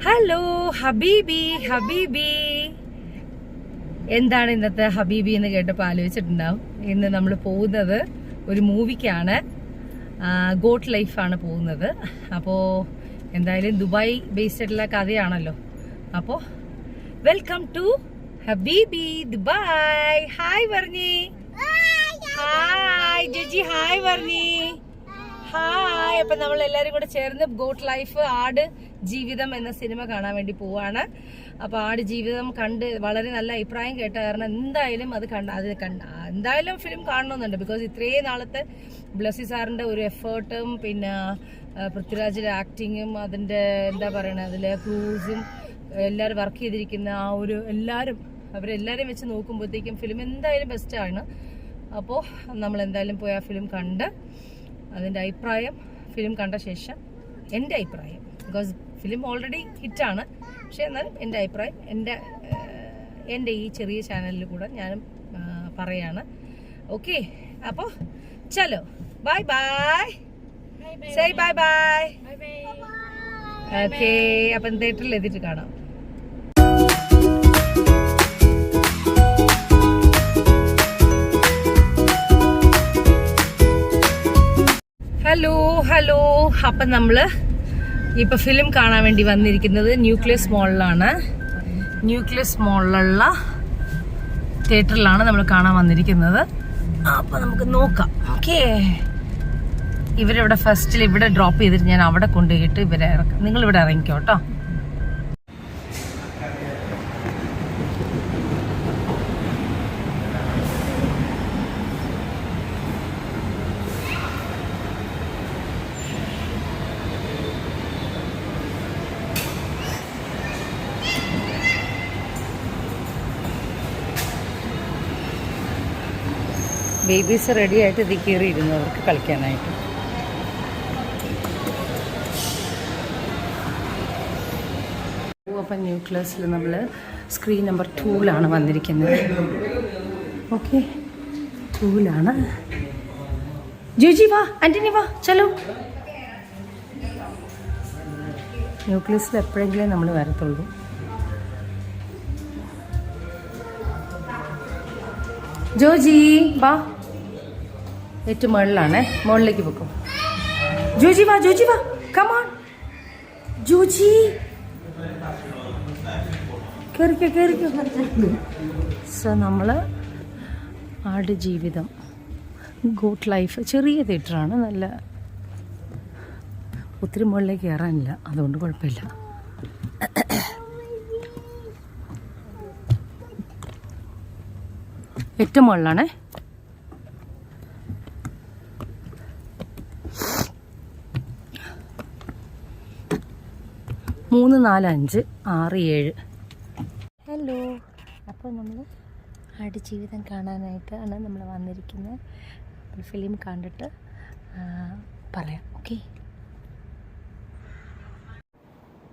Hello ഹബീബി. എന്താണ് ഇന്നത്തെ ഹബീബി എന്ന് കേട്ടപ്പോൾ ആലോചിച്ചിട്ടുണ്ടാവും. ഇന്ന് നമ്മൾ പോകുന്നത് ഒരു മൂവിക്കാണ്. ഗോട്ട് ലൈഫാണ് പോകുന്നത്. അപ്പോൾ എന്തായാലും ദുബായ് ബേസ്ഡ് ആയിട്ടുള്ള കഥയാണല്ലോ. അപ്പോൾ welcome to Habibi Dubai. Hi Varni. Hi Jaji. Hi Varni. Hi. അപ്പൊ നമ്മൾ എല്ലാരും കൂടെ ചേർന്ന് ഗോട്ട് ലൈഫ് ആട് ജീവിതം എന്ന സിനിമ കാണാൻ വേണ്ടി പോവാണ്. അപ്പൊ ആട് ജീവിതം കണ്ട് വളരെ നല്ല അഭിപ്രായം കേട്ട കാരണം എന്തായാലും എന്തായാലും ഫിലിം കാണണമെന്നുണ്ട്. ബിക്കോസ് ഇത്രയും നാളത്തെ ബ്ലസ്സി സാറിന്റെ ഒരു എഫേർട്ടും പിന്നെ പൃഥ്വിരാജിന്റെ ആക്ടിങ്ങും അതിന്റെ എന്താ പറയണ അതിലെ ക്രൂസും എല്ലാവരും വർക്ക് ചെയ്തിരിക്കുന്ന ആ ഒരു അവരെല്ലാവരെയും വെച്ച് നോക്കുമ്പോഴത്തേക്കും ഫിലിം എന്തായാലും ബെസ്റ്റാണ്. അപ്പോൾ നമ്മൾ എന്തായാലും പോയി ആ ഫിലിം കണ്ട് അതിൻ്റെ അഭിപ്രായം ഫിലിം കണ്ട ശേഷം എൻ്റെ അഭിപ്രായം, ബിക്കോസ് ഫിലിം ഓൾറെഡി ഹിറ്റാണ്, പക്ഷേ എന്നാലും എൻ്റെ അഭിപ്രായം എൻ്റെ ഈ ചെറിയ ചാനലിൽ കൂടെ ഞാനും പറയാണ്. ഓക്കെ, അപ്പോൾ ചലോ bye bye. Say bye bye. Okay, അപ്പം തിയേറ്ററിൽ എത്തിയിട്ട് കാണാം. ഹലോ. അപ്പം നമ്മള് ഇപ്പൊ ഫിലിം കാണാൻ വേണ്ടി വന്നിരിക്കുന്നത് ന്യൂക്ലിയസ് മോളിലാണ്. ന്യൂക്ലിയസ് മോളിലുള്ള തിയേറ്ററിലാണ് നമ്മൾ കാണാൻ വന്നിരിക്കുന്നത്. അപ്പൊ നമുക്ക് നോക്കാം. ഓക്കെ, ഇവരിവിടെ ഫസ്റ്റിൽ ഇവിടെ ഡ്രോപ്പ് ചെയ്തിട്ട് ഞാൻ അവിടെ കൊണ്ടുപോയിട്ട് ഇവരെ ഇറക്കാം. നിങ്ങൾ ഇവിടെ ഇറങ്ങിക്കോ കേട്ടോ. ബേബീസ് റെഡി ആയിട്ട് ഇതിൽ കയറിയിരുന്നു അവർക്ക് കളിക്കാനായിട്ട്. അപ്പം ന്യൂക്ലിയസിൽ നമ്മൾ സ്ക്രീൻ നമ്പർ 2 വന്നിരിക്കുന്നത്. ഓക്കെ, 2 ജൂജി വാ, ആന്റണി വാ, ചലോ. ന്യൂക്ലിയസിൽ എപ്പോഴെങ്കിലും നമ്മൾ വരത്തുള്ളൂ. ജോജി വാ, ഏറ്റവും മുകളിലാണേ, മുകളിലേക്ക് വെക്കും. ജോജി വാ, കമോൺ ജോജി, കേറിക്കോ. സോ നമ്മള് ആട് ജീവിതം ഗോട്ട് ലൈഫ് ചെറിയ തിയേറ്ററാണ്. നല്ല ഒത്തിരി മുകളിലേക്ക് കയറാനില്ല, അതുകൊണ്ട് കുഴപ്പമില്ല. ഏറ്റവും മുകളിലാണേ. മൂന്ന്, 4, 5, 6, 7. ഹലോ. അപ്പോൾ നമ്മൾ ആട് ജീവിതം കാണാനായിട്ടാണ് നമ്മൾ വന്നിരിക്കുന്നത്. ഫിലിം കണ്ടിട്ട് പറയാം. ഓക്കെ.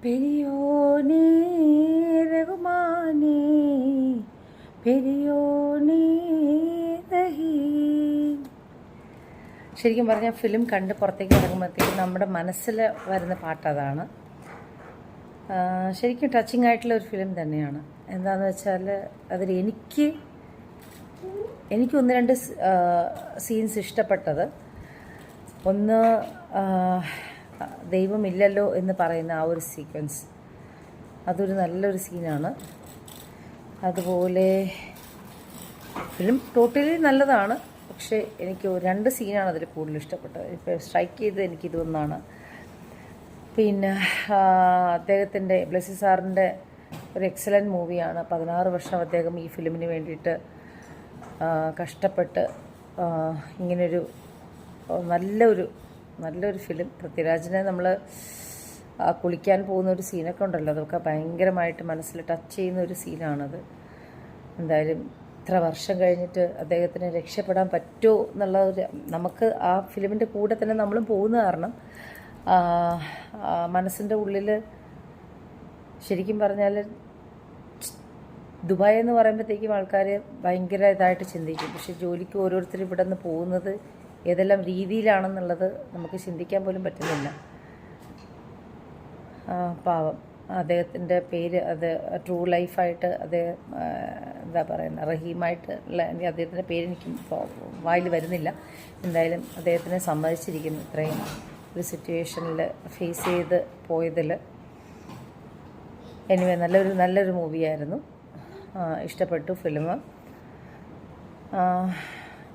പെരിയോനേ രഘുമാനേ പെരിയോനേ റഹീം. ശരിക്കും പറഞ്ഞാൽ ഫിലിം കണ്ട് പുറത്തേക്ക് ഇറങ്ങുമ്പോഴത്തേക്കും നമ്മുടെ മനസ്സിൽ വരുന്ന പാട്ടതാണ്. ശരിക്കും ടച്ചിങ് ആയിട്ടുള്ള ഒരു ഫിലിം തന്നെയാണ്. എന്താണെന്ന് വെച്ചാൽ അതിൽ എനിക്ക് 1-2 സീൻസ് ഇഷ്ടപ്പെട്ടത്. ഒന്ന്, ദൈവമില്ലല്ലോ എന്ന് പറയുന്ന ആ ഒരു സീക്വൻസ്, അതൊരു നല്ലൊരു സീനാണ്. അതുപോലെ ഫിലിം ടോട്ടലി നല്ലതാണ്, പക്ഷേ എനിക്ക് 2 സീനാണ് അതിൽ കൂടുതൽ ഇഷ്ടപ്പെട്ടത്. ഇപ്പോൾ സ്ട്രൈക്ക് ചെയ്തത് എനിക്കിതൊന്നാണ്. പിന്നെ അദ്ദേഹത്തിൻ്റെ ബ്ലസ്സി സാറിൻ്റെ ഒരു എക്സലൻറ്റ് മൂവിയാണ്. 16 വർഷം അദ്ദേഹം ഈ ഫിലിമിന് വേണ്ടിയിട്ട് കഷ്ടപ്പെട്ട് ഇങ്ങനൊരു നല്ലൊരു ഫിലിം. പൃഥ്വിരാജിനെ നമ്മൾ കുളിക്കാൻ പോകുന്ന ഒരു സീനൊക്കെ ഉണ്ടല്ലോ, അതൊക്കെ ഭയങ്കരമായിട്ട് മനസ്സിൽ ടച്ച് ചെയ്യുന്ന ഒരു സീനാണത്. എന്തായാലും ഇത്ര വർഷം കഴിഞ്ഞിട്ട് അദ്ദേഹത്തിന് രക്ഷപ്പെടാൻ പറ്റുമോ എന്നുള്ള ഒരു, നമുക്ക് ആ ഫിലിമിൻ്റെ കൂടെ തന്നെ നമ്മളും പോകുന്ന കാരണം മനസ്സിൻ്റെ ഉള്ളിൽ ശരിക്കും പറഞ്ഞാൽ ദുബായ് എന്ന് പറയുമ്പോഴത്തേക്കും ആൾക്കാർ ഭയങ്കര ഇതായിട്ട് ചിന്തിക്കും. പക്ഷെ ജോലിക്ക് ഓരോരുത്തരും ഇവിടെ നിന്ന് പോകുന്നത് ഏതെല്ലാം രീതിയിലാണെന്നുള്ളത് നമുക്ക് ചിന്തിക്കാൻ പോലും പറ്റുന്നില്ല. പാവം അദ്ദേഹത്തിൻ്റെ പേര് അത് ട്രൂ ലൈഫായിട്ട് എന്താ പറയുന്നത് റഹീമായിട്ട് ഉള്ള അദ്ദേഹത്തിൻ്റെ പേര് എനിക്ക് വായിൽ വരുന്നില്ല. എന്തായാലും അദ്ദേഹത്തിനെ സമ്മതിച്ചിരിക്കുന്നു ഇത്രയും ഒരു സിറ്റുവേഷനിൽ ഫേസ് ചെയ്ത് പോയതിൽ. എനിവേ നല്ലൊരു മൂവിയായിരുന്നു, ഇഷ്ടപ്പെട്ടു ഫിലിം.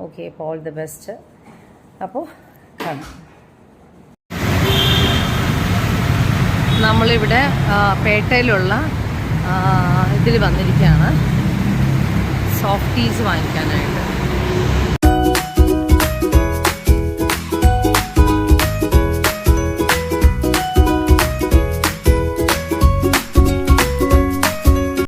ഓക്കെ, അപ്പോൾ ഓൾ ദി ബെസ്റ്റ്. അപ്പോൾ കാണാം. നമ്മളിവിടെ പേട്ടയിലുള്ള ഇതിൽ വന്നിരിക്കുകയാണ് സോഫ്റ്റീസ് വാങ്ങിക്കാനായിട്ട്.